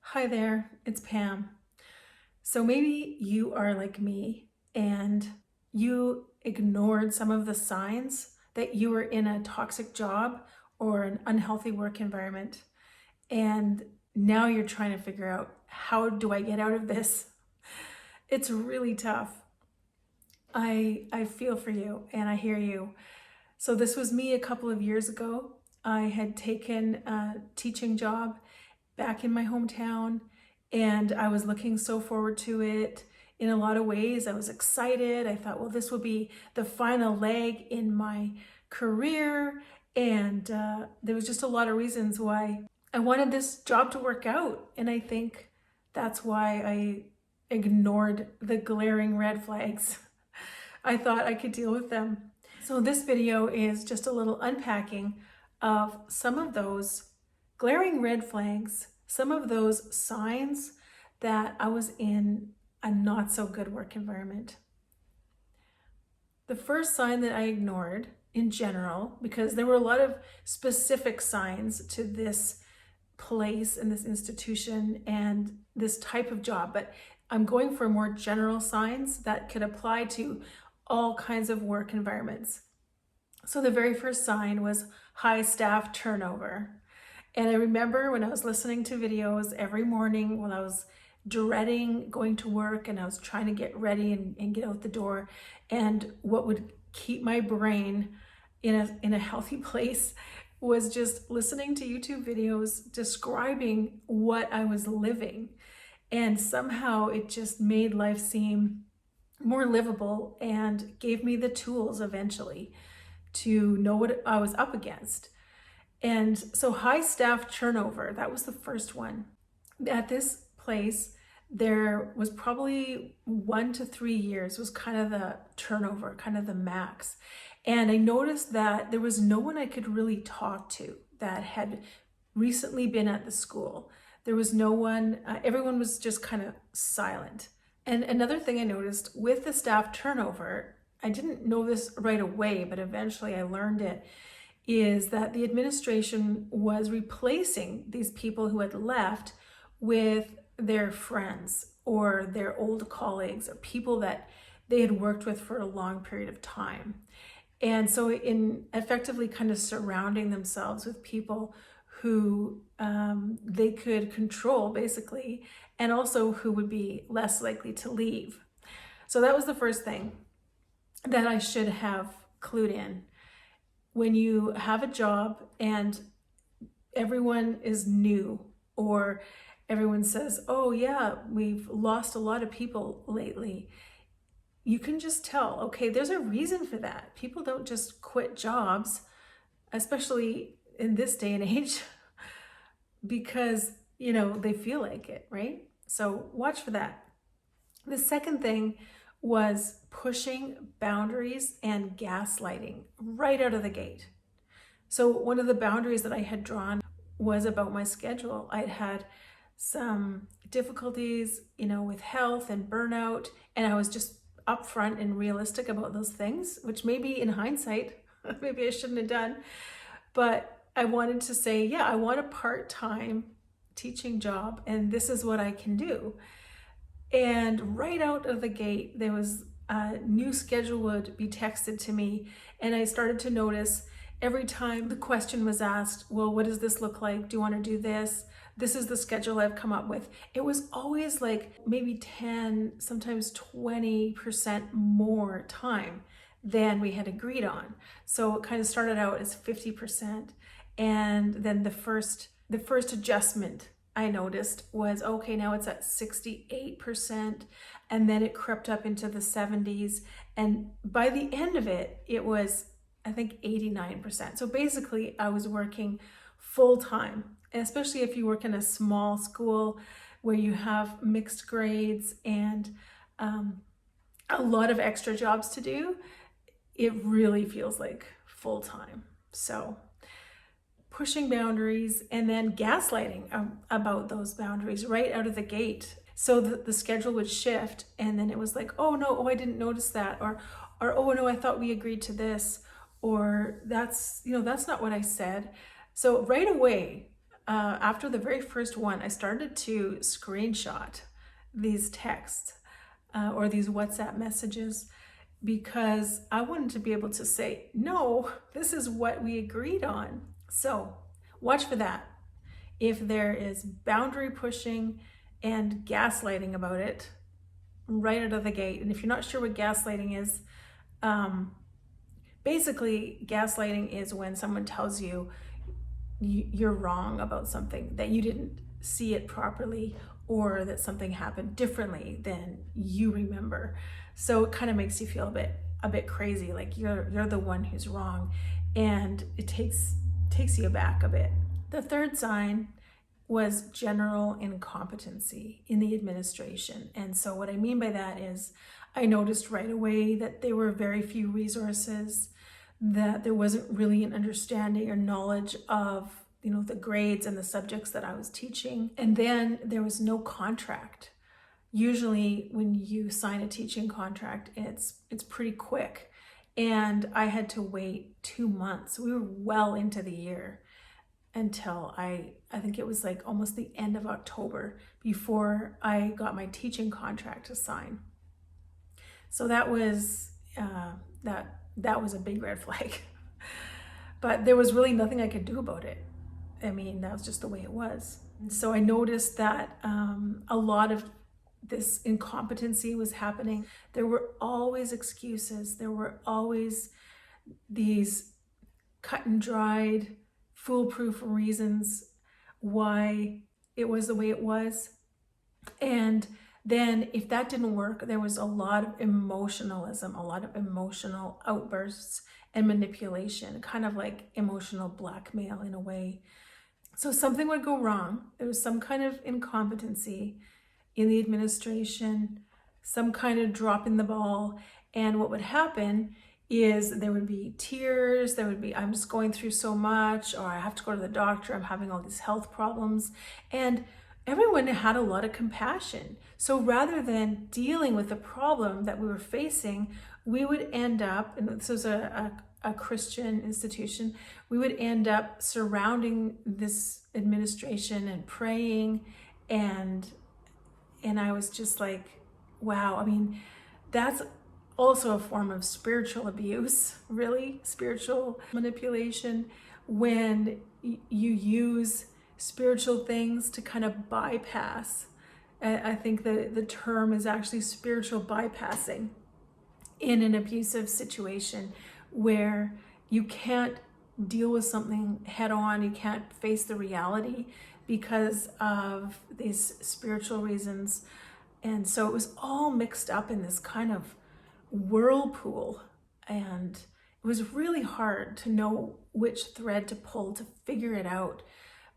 Hi there, it's Pam. So maybe you are like me and you ignored some of the signs that you were in a toxic job or an unhealthy work environment. And now you're trying to figure out, how do I get out of this? It's really tough. I feel for you and I hear you. So this was me a couple of years ago. I had taken a teaching job back in my hometown and I was looking so forward to it in a lot of ways. I was excited. I thought, well, this will be the final leg in my career. And there was just a lot of reasons why I wanted this job to work out. And I think that's why I ignored the glaring red flags. I thought I could deal with them. So this video is just a little unpacking of some of those glaring red flags, some of those signs that I was in a not so good work environment. The first sign that I ignored in general, because there were a lot of specific signs to this place and this institution and this type of job, but I'm going for more general signs that could apply to all kinds of work environments. So the very first sign was high staff turnover. And I remember when I was listening to videos every morning when I was dreading going to work and I was trying to get ready and get out the door, and what would keep my brain in a healthy place was just listening to YouTube videos describing what I was living. And somehow it just made life seem more livable and gave me the tools eventually to know what I was up against. And so high staff turnover, that was the first one. At this place, there was probably 1 to 3 years was kind of the turnover, kind of the max. And I noticed that there was no one I could really talk to that had recently been at the school. There was no one, everyone was just kind of silent. And another thing I noticed with the staff turnover, I didn't know this right away, but eventually I learned it, is that the administration was replacing these people who had left with their friends or their old colleagues or people that they had worked with for a long period of time. And so in effectively kind of surrounding themselves with people who they could control basically, and also who would be less likely to leave. So that was the first thing that I should have clued in. When you have a job and everyone is new, or everyone says, oh yeah, we've lost a lot of people lately, you can just tell, okay, there's a reason for that. People don't just quit jobs, especially in this day and age, because, they feel like it, right? So watch for that. The second thing was pushing boundaries and gaslighting right out of the gate. So one of the boundaries that I had drawn was about my schedule. I'd had some difficulties, with health and burnout, and I was just upfront and realistic about those things, which maybe in hindsight, maybe I shouldn't have done. But I wanted to say, yeah, I want a part-time teaching job, and this is what I can do. And right out of the gate, there was a new schedule would be texted to me, and I started to notice every time the question was asked, well, what does this look like? Do you want to do this? This is the schedule I've come up with. It was always like maybe 10, sometimes 20% more time than we had agreed on. So it kind of started out as 50%. And then the first adjustment I noticed was, okay, now it's at 68%. And then it crept up into the 70s. And by the end of it, it was, I think, 89%. So basically I was working full time, especially if you work in a small school where you have mixed grades and a lot of extra jobs to do. It really feels like full time. So pushing boundaries and then gaslighting about those boundaries right out of the gate. So the schedule would shift, and then it was like, oh no, oh, I didn't notice that, or oh no, I thought we agreed to this, or that's not what I said. So right away, after the very first one, I started to screenshot these texts or these WhatsApp messages because I wanted to be able to say, no, this is what we agreed on. So watch for that. If there is boundary pushing and gaslighting about it right out of the gate, and if you're not sure what gaslighting is, basically gaslighting is when someone tells you you're wrong about something, that you didn't see it properly, or that something happened differently than you remember. So it kind of makes you feel a bit crazy, like you're the one who's wrong, and it takes you aback a bit. The third sign was general incompetency in the administration. And so what I mean by that is I noticed right away that there were very few resources, that there wasn't really an understanding or knowledge of, the grades and the subjects that I was teaching. And then there was no contract. Usually when you sign a teaching contract, it's pretty quick. And I had to wait 2 months. We were well into the year until I think it was like almost the end of October before I got my teaching contract to sign. So that was that was a big red flag. But there was really nothing I could do about it. I mean, that was just the way it was. So I noticed that a lot of this incompetency was happening. There were always excuses. There were always these cut and dried, foolproof reasons why it was the way it was. And then if that didn't work, there was a lot of emotionalism, a lot of emotional outbursts and manipulation, kind of like emotional blackmail in a way. So something would go wrong. There was some kind of incompetency in the administration, some kind of drop in the ball. And what would happen is there would be tears, there would be, I'm just going through so much, or I have to go to the doctor, I'm having all these health problems. And everyone had a lot of compassion. So rather than dealing with the problem that we were facing, we would end up, and this was a Christian institution, we would end up surrounding this administration and praying, and I was just like, wow. I mean, that's also a form of spiritual abuse, really, spiritual manipulation, when you use spiritual things to kind of bypass. I think the term is actually spiritual bypassing in an abusive situation where you can't deal with something head on, you can't face the reality because of these spiritual reasons. And so it was all mixed up in this kind of whirlpool, and it was really hard to know which thread to pull to figure it out.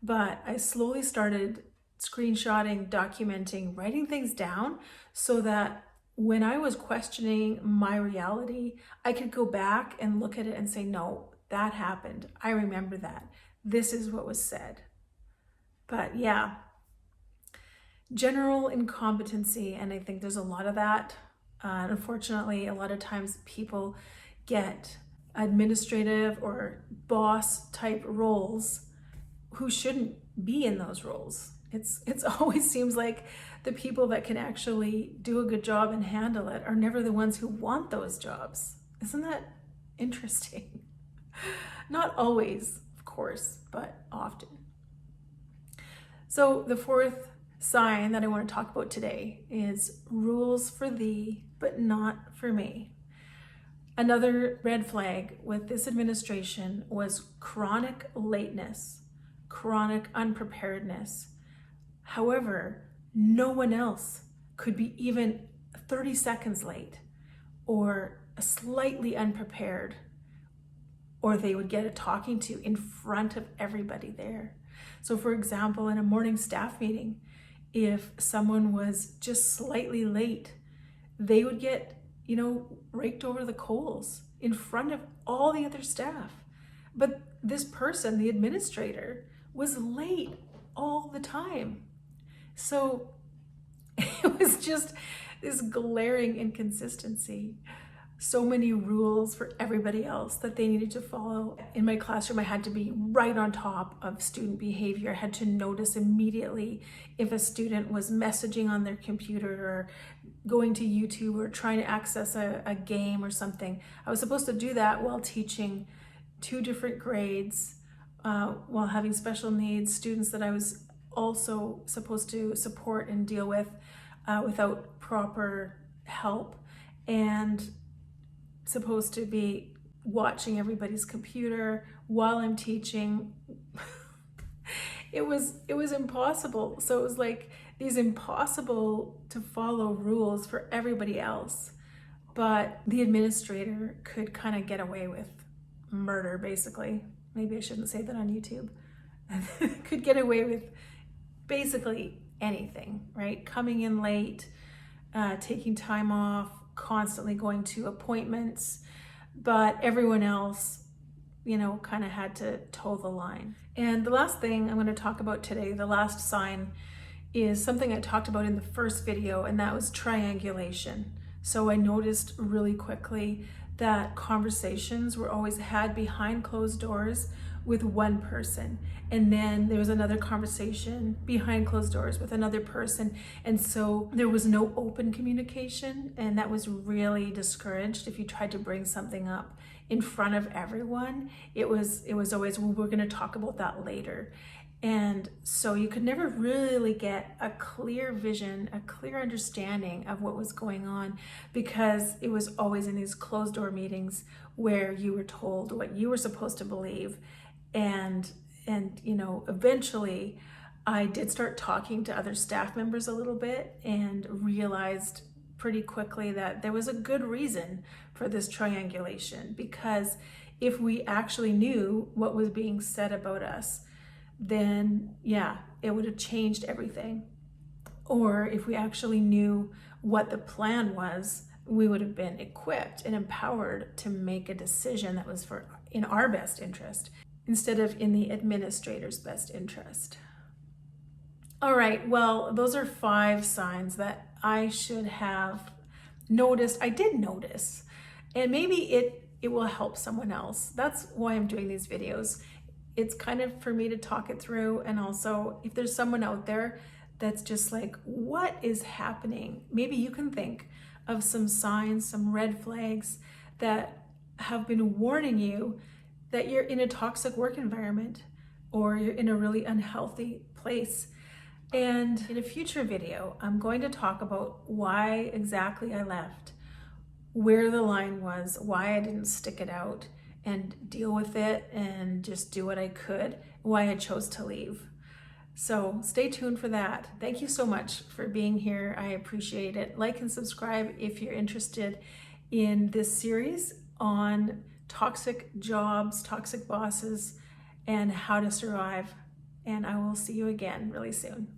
But I slowly started screenshotting, documenting, writing things down so that when I was questioning my reality, I could go back and look at it and say, no, that happened. I remember that. This is what was said. But yeah, general incompetency, and I think there's a lot of that. Unfortunately, a lot of times people get administrative or boss type roles who shouldn't be in those roles. It's always seems like the people that can actually do a good job and handle it are never the ones who want those jobs. Isn't that interesting? Not always, of course, but often. So the fourth sign that I want to talk about today is rules for thee, but not for me. Another red flag with this administration was chronic lateness, chronic unpreparedness. However, no one else could be even 30 seconds late or slightly unprepared, or they would get a talking to in front of everybody there. So for example, in a morning staff meeting, if someone was just slightly late, they would get, raked over the coals in front of all the other staff. But this person, the administrator, was late all the time. So it was just this glaring inconsistency. so many rules for everybody else that they needed to follow. In my classroom, I had to be right on top of student behavior. I had to notice immediately if a student was messaging on their computer or going to YouTube or trying to access a game or something. I was supposed to do that while teaching 2 different grades, while having special needs students that I was also supposed to support and deal with without proper help, and supposed to be watching everybody's computer while I'm teaching. It was impossible. So it was like these impossible to follow rules for everybody else. But the administrator could kind of get away with murder, basically. Maybe I shouldn't say that on YouTube. Could get away with basically anything, right? Coming in late, taking time off, constantly going to appointments, but everyone else, you know, kind of had to toe the line. And the last thing I'm going to talk about today, the last sign, is something I talked about in the first video, and that was triangulation. So I noticed really quickly that conversations were always had behind closed doors with one person, and then there was another conversation behind closed doors with another person, and so there was no open communication, and that was really discouraged. If you tried to bring something up in front of everyone, it was always, well, we're going to talk about that later. And so you could never really get a clear vision, a clear understanding of what was going on, because it was always in these closed door meetings where you were told what you were supposed to believe. And you know, eventually I did start talking to other staff members a little bit and realized pretty quickly that there was a good reason for this triangulation, because if we actually knew what was being said about us, then yeah, it would have changed everything. Or if we actually knew what the plan was, we would have been equipped and empowered to make a decision that was in our best interest, instead of in the administrator's best interest. All right, well, those are 5 signs that I should have noticed. I did notice, and maybe it will help someone else. That's why I'm doing these videos. It's kind of for me to talk it through, and also if there's someone out there that's just like, what is happening? Maybe you can think of some signs, some red flags that have been warning you that you're in a toxic work environment or you're in a really unhealthy place. And in a future video, I'm going to talk about why exactly I left, where the line was, why I didn't stick it out and deal with it and just do what I could, why I chose to leave. So stay tuned for that. Thank you so much for being here. I appreciate it. Like and subscribe if you're interested in this series on toxic jobs, toxic bosses, and how to survive. And I will see you again really soon.